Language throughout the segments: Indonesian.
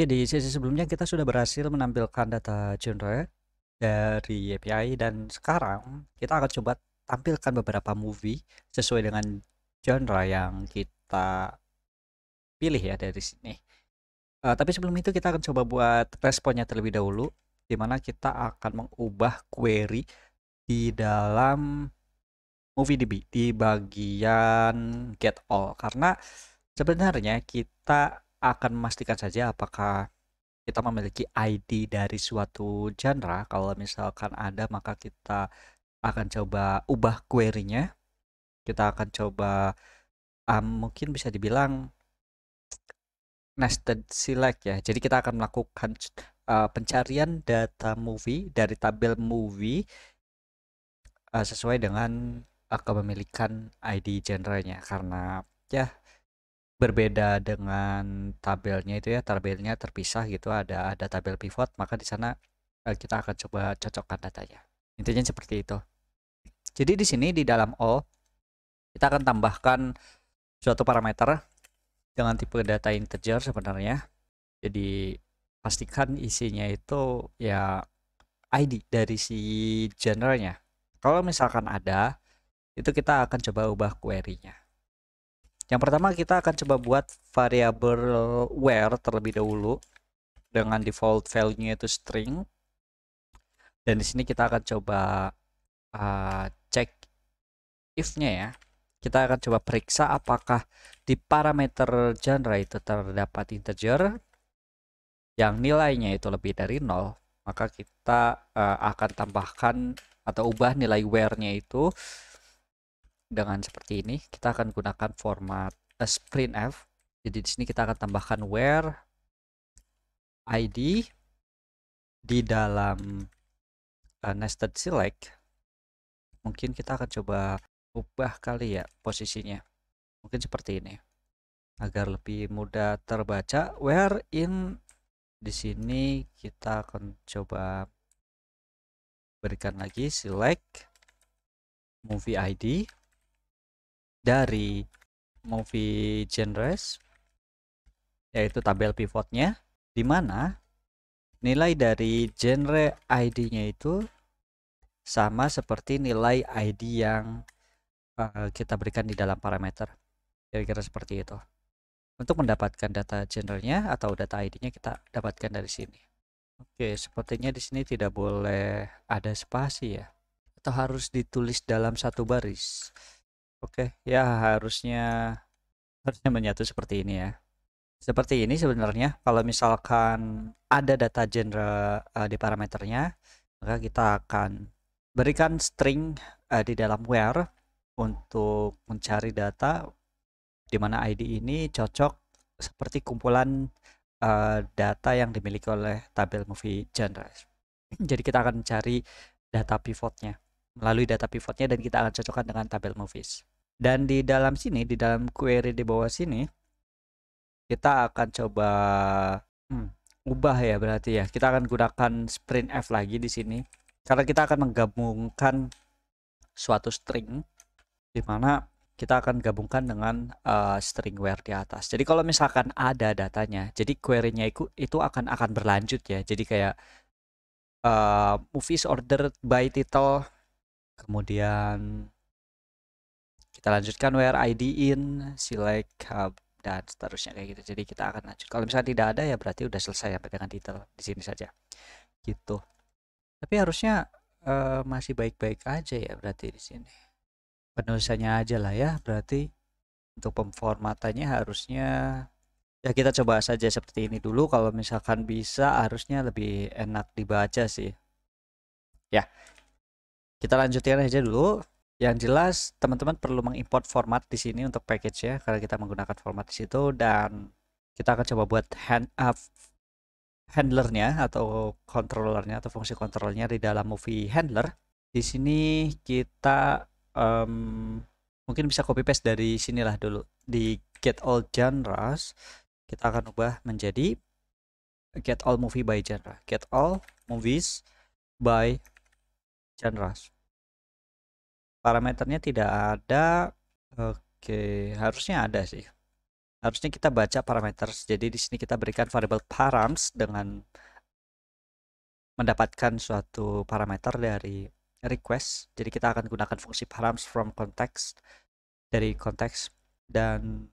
Oke, di sesi sebelumnya kita sudah berhasil menampilkan data genre dari API dan sekarang kita akan coba tampilkan beberapa movie sesuai dengan genre yang kita pilih ya dari sini. Tapi sebelum itu kita akan coba buat responnya terlebih dahulu, di mana kita akan mengubah query di dalam MovieDB di bagian get all, karena sebenarnya kita akan memastikan saja apakah kita memiliki ID dari suatu genre. Kalau misalkan ada, maka kita akan coba ubah query-nya. Kita akan coba mungkin bisa dibilang nested select ya. Jadi kita akan melakukan pencarian data movie dari tabel movie sesuai dengan kepemilikan ID genre-nya, karena ya berbeda dengan tabelnya itu ya, tabelnya terpisah gitu, ada tabel pivot, maka di sana kita akan coba cocokkan datanya. Intinya seperti itu. Jadi di sini di dalam all kita akan tambahkan suatu parameter dengan tipe data integer sebenarnya. Jadi pastikan isinya itu ya ID dari si genre-nya. Kalau misalkan ada, itu kita akan coba ubah query-nya. Yang pertama kita akan coba buat variabel where terlebih dahulu dengan default value-nya itu string. Dan di sini kita akan coba cek if-nya ya. Kita akan coba periksa apakah di parameter genre itu terdapat integer yang nilainya itu lebih dari 0, maka kita akan tambahkan atau ubah nilai where-nya itu dengan seperti ini. Kita akan gunakan format sprintf. Jadi di sini kita akan tambahkan where id di dalam nested select. Mungkin kita akan coba ubah kali ya posisinya. Mungkin seperti ini agar lebih mudah terbaca. Where in di sini kita akan coba berikan lagi select movie ID dari movie genres, yaitu tabel pivotnya, di mana nilai dari genre ID-nya itu sama seperti nilai ID yang kita berikan di dalam parameter. Kira-kira seperti itu. Untuk mendapatkan data genre-nya atau data ID-nya kita dapatkan dari sini. Oke, sepertinya di sini tidak boleh ada spasi ya, atau harus ditulis dalam satu baris. Oke, ya harusnya menyatu seperti ini ya. Seperti ini sebenarnya kalau misalkan ada data genre di parameternya, maka kita akan berikan string di dalam where untuk mencari data di mana ID ini cocok seperti kumpulan data yang dimiliki oleh tabel movie genre. Jadi kita akan mencari data pivotnya melalui data pivotnya dan kita akan cocokkan dengan tabel movies. Dan di dalam sini, di dalam query di bawah sini, kita akan coba ubah ya, berarti ya. Kita akan gunakan sprintf lagi di sini karena kita akan menggabungkan suatu string di mana kita akan gabungkan dengan string where di atas. Jadi kalau misalkan ada datanya, jadi query-nya itu akan berlanjut ya. Jadi kayak movies ordered by title, kemudian kita lanjutkan where id in select dan seterusnya kayak gitu. Jadi kita akan lanjut. Kalau misalnya tidak ada ya berarti udah selesai sampai dengan title di sini saja. Gitu. Tapi harusnya masih baik-baik aja ya berarti di sini. Penulisannya aja lah ya berarti. Untuk pemformatannya harusnya ya kita coba saja seperti ini dulu. Kalau misalkan bisa harusnya lebih enak dibaca sih. Ya, kita lanjutin aja dulu. Yang jelas teman-teman perlu mengimport format di sini untuk package ya, karena kita menggunakan format di situ, dan kita akan coba buat handlernya atau controllernya atau fungsi kontrolnya di dalam movie handler. Di sini kita mungkin bisa copy paste dari sinilah dulu. Di get all genres kita akan ubah menjadi get all movie by genre, get all movies by genres. Parameternya tidak ada. Oke, harusnya ada sih. harusnya kita baca parameters. Jadi di sini kita berikan variable params dengan mendapatkan suatu parameter dari request. Jadi kita akan gunakan fungsi params from context dari konteks, dan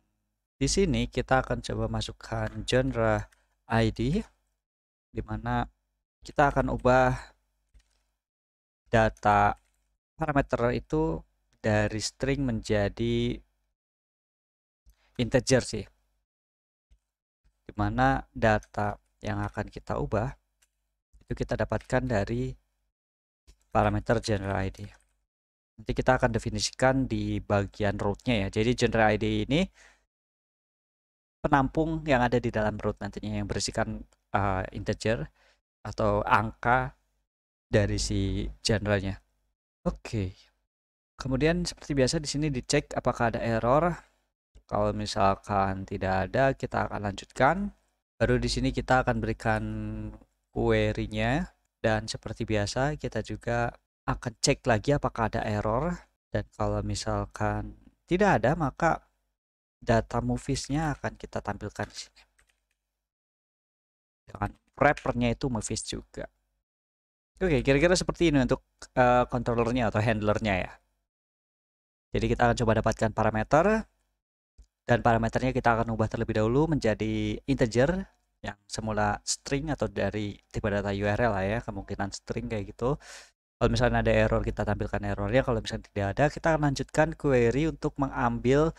di sini kita akan coba masukkan genre ID, di mana kita akan ubah data parameter itu dari string menjadi integer sih, dimana data yang akan kita ubah itu kita dapatkan dari parameter genre ID. Nanti kita akan definisikan di bagian root-nya ya. Jadi genre ID ini penampung yang ada di dalam root nantinya yang berisikan integer atau angka dari si genre-nya. Oke. Kemudian seperti biasa di sini dicek apakah ada error. Kalau misalkan tidak ada, kita akan lanjutkan. Baru di sini kita akan berikan query-nya, dan seperti biasa kita juga akan cek lagi apakah ada error, dan kalau misalkan tidak ada maka data movies-nya akan kita tampilkan di sini. Dengan wrapper-nya itu movies juga. Oke, kira-kira seperti ini untuk controllernya atau handlernya ya. Jadi kita akan coba dapatkan parameter, dan parameternya kita akan ubah terlebih dahulu menjadi integer yang semula string atau dari tipe data URL lah ya, kemungkinan string kayak gitu. Kalau misalnya ada error kita tampilkan errornya, kalau misalnya tidak ada kita akan lanjutkan query untuk mengambil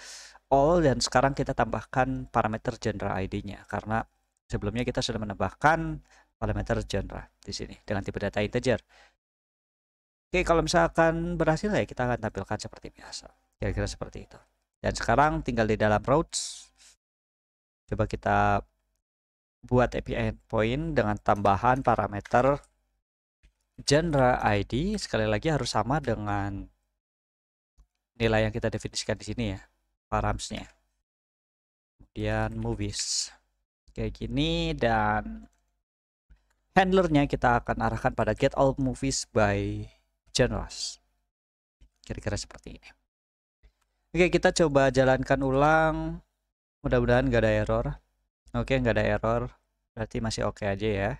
all, dan sekarang kita tambahkan parameter genre ID-nya karena sebelumnya kita sudah menambahkan parameter genre di sini dengan tipe data integer. Oke, kalau misalkan berhasil ya kita akan tampilkan seperti biasa. Kira-kira seperti itu. Dan sekarang tinggal di dalam routes. Coba kita buat API endpoint dengan tambahan parameter genre ID. Sekali lagi harus sama dengan nilai yang kita definisikan di sini ya, paramsnya. Kemudian movies kayak gini, dan handlernya kita akan arahkan pada get all movies by genres. Kira-kira seperti ini. Oke, kita coba jalankan ulang. Mudah-mudahan nggak ada error. Oke, nggak ada error. Berarti masih oke aja ya.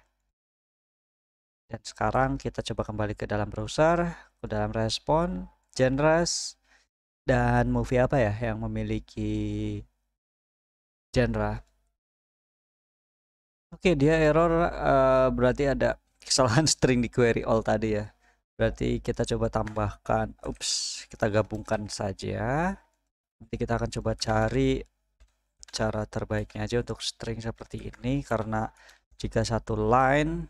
Dan sekarang kita coba kembali ke dalam browser, ke dalam respon, genres, dan movie apa ya yang memiliki genre. Oke, dia error, berarti ada kesalahan string di query all tadi ya. Berarti kita coba tambahkan, kita gabungkan saja. Nanti kita akan coba cari cara terbaiknya aja untuk string seperti ini, karena jika satu line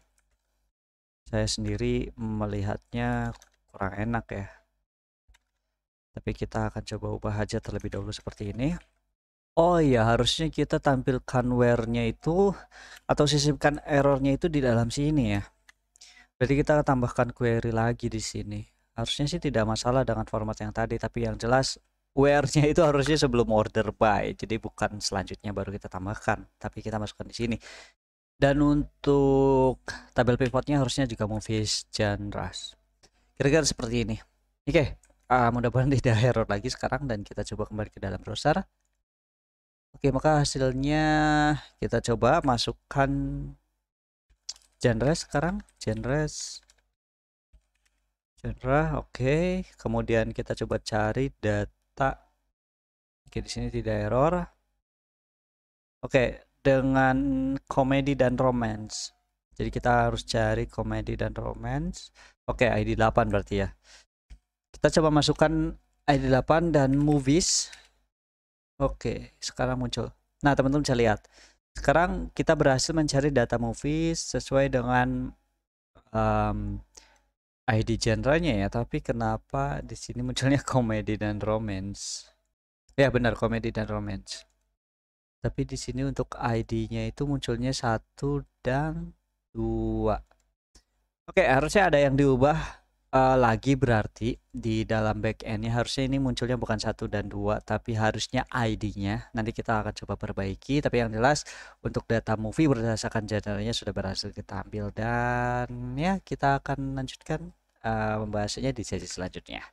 saya sendiri melihatnya kurang enak ya. Tapi kita akan coba ubah aja terlebih dahulu seperti ini. Oh iya, harusnya kita tampilkan where-nya itu atau sisipkan errornya itu di dalam sini ya. Berarti kita tambahkan query lagi di sini. Harusnya sih tidak masalah dengan format yang tadi, tapi yang jelas where-nya itu harusnya sebelum order by. Jadi bukan selanjutnya baru kita tambahkan, tapi kita masukkan di sini. Dan untuk tabel pivotnya harusnya juga movies genres. Kira-kira seperti ini. Oke, mudah-mudahan tidak error lagi sekarang, dan kita coba kembali ke dalam browser. Oke, maka hasilnya kita coba masukkan genre sekarang, genre. Oke, kemudian kita coba cari data. Oke, di sini tidak error. Oke, dengan komedi dan romance. Jadi kita harus cari komedi dan romance. Oke, ID 8 berarti ya. Kita coba masukkan ID 8 dan movies. Oke, sekarang muncul. Nah, teman-teman bisa lihat. Sekarang kita berhasil mencari data movies sesuai dengan ID genre-nya ya, tapi kenapa di sini munculnya komedi dan romance? Ya benar, komedi dan romance. Tapi di sini untuk ID-nya itu munculnya 1 dan 2. Oke, harusnya ada yang diubah lagi, berarti di dalam backend-nya harusnya ini munculnya bukan 1 dan 2, tapi harusnya ID-nya. Nanti kita akan coba perbaiki, tapi yang jelas untuk data movie berdasarkan genre-nya sudah berhasil kita ambil, dan ya kita akan lanjutkan membahasnya di sesi selanjutnya.